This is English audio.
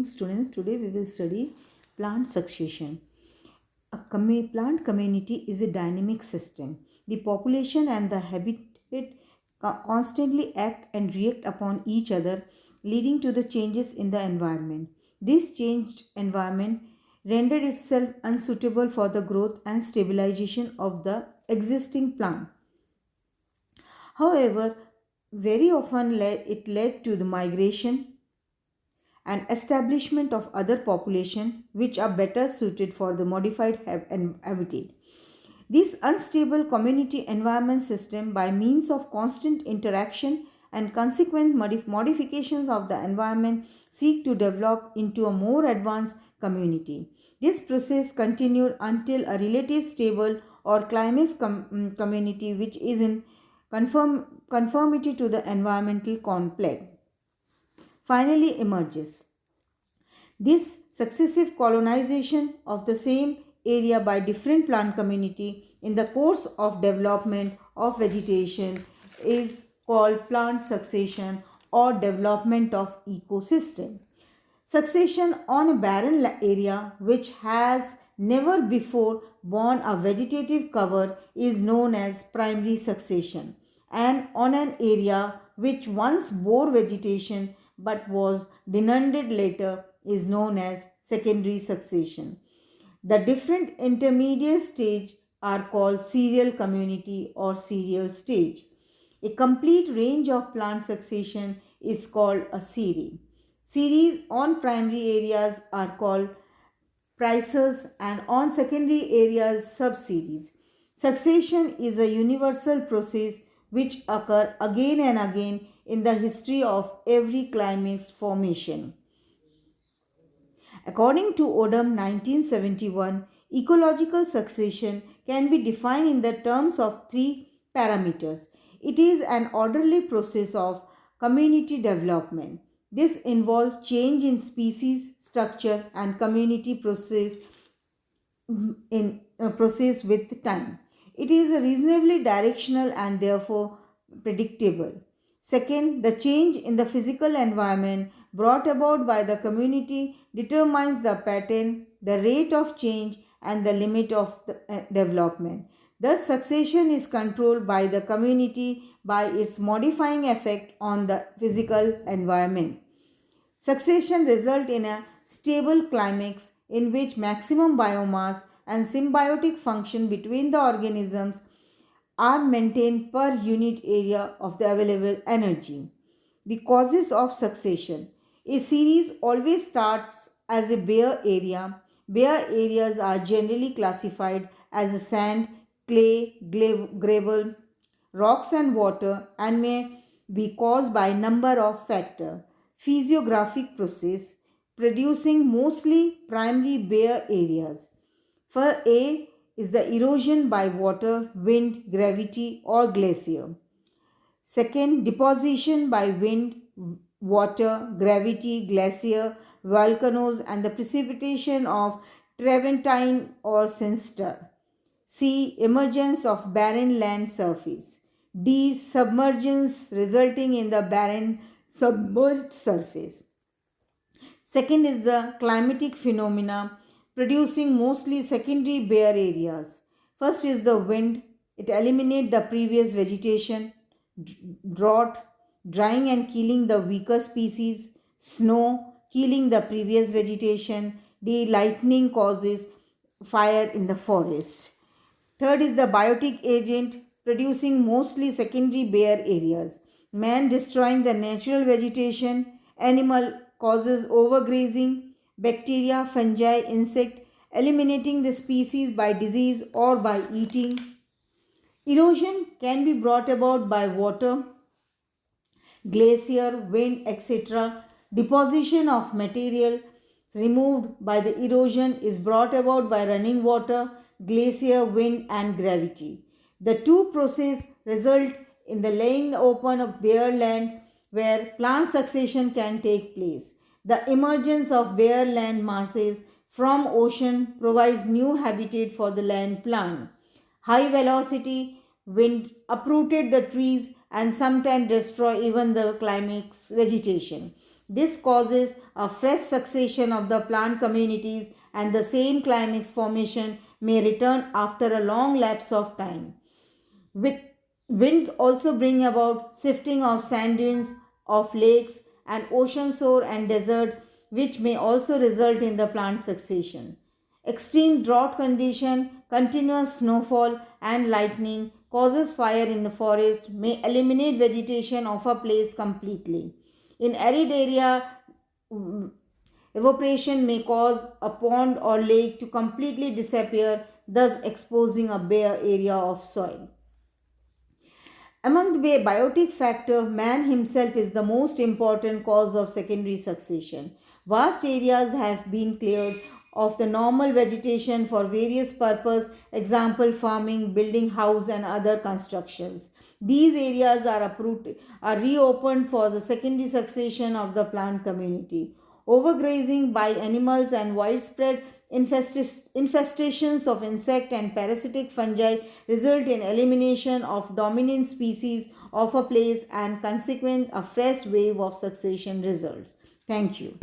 Students, today we will study plant succession. Plant community is a dynamic system. The population and the habitat constantly act and react upon each other, leading to the changes in the environment. This changed environment rendered itself unsuitable for the growth and stabilization of the existing plant. However, very often it led to the migration and establishment of other population which are better suited for the modified habitat. This unstable community environment system, by means of constant interaction and consequent modifications of the environment, seek to develop into a more advanced community. This process continued until a relative stable or climax community which is in conformity to the environmental complex finally emerges. This successive colonization of the same area by different plant community in the course of development of vegetation is called plant succession or development of ecosystem. Succession on a barren area which has never before borne a vegetative cover is known as primary succession, and on an area which once bore vegetation but was denuded later is known as secondary succession. The different intermediate stage are called serial community or serial stage. A complete range of plant succession is called a series. Series on primary areas are called prices and on secondary areas subseries. Succession is a universal process which occur again and again in the history of every climate's formation. According to Odom 1971, ecological succession can be defined in the terms of three parameters. It is an orderly process of community development. This involves change in species structure and community process with time. It is reasonably directional and therefore predictable. Second, the change in the physical environment brought about by the community determines the pattern, the rate of change, and the limit of the development. Thus, succession is controlled by the community by its modifying effect on the physical environment. Succession results in a stable climax in which maximum biomass and symbiotic function between the organisms are maintained per unit area of the available energy. The causes of succession. A series always starts as a bare area. Bare areas are generally classified as sand, clay, gravel, rocks and water and may be caused by a number of factors. Physiographic process producing mostly primary bare areas. For A is the erosion by water, wind, gravity or glacier. Second, deposition by wind, water, gravity, glacier, volcanoes and the precipitation of Travertine or Sinister. C. Emergence of barren land surface. D. Submergence resulting in the barren submerged surface. Second is the climatic phenomena producing mostly secondary bare areas. First is the wind. It eliminates the previous vegetation, drought, drying and killing the weaker species, snow, killing the previous vegetation, the lightning causes fire in the forest. Third is the biotic agent producing mostly secondary bare areas. Man destroying the natural vegetation, animal causes overgrazing, bacteria, fungi, insect eliminating the species by disease or by eating. Erosion can be brought about by water, glacier, wind, etc. Deposition of material removed by the erosion is brought about by running water, glacier, wind, and gravity. The two processes result in the laying open of bare land where plant succession can take place. The emergence of bare land masses from ocean provides new habitat for the land plant. High velocity wind uprooted the trees and sometimes destroy even the climax vegetation. This causes a fresh succession of the plant communities, and the same climax formation may return after a long lapse of time. With winds also bring about shifting of sand dunes of lakes and ocean shore and desert, which may also result in the plant succession. Extreme drought condition, continuous snowfall and lightning causes fire in the forest may eliminate vegetation of a place completely. In arid area, evaporation may cause a pond or lake to completely disappear, thus exposing a bare area of soil. Among the biotic factor, man himself is the most important cause of secondary succession. Vast areas have been cleared of the normal vegetation for various purposes, example farming, building house and other constructions. These areas are are reopened for the secondary succession of the plant community. Overgrazing by animals and widespread infestations of insect and parasitic fungi result in elimination of dominant species of a place and consequent a fresh wave of succession results. Thank you.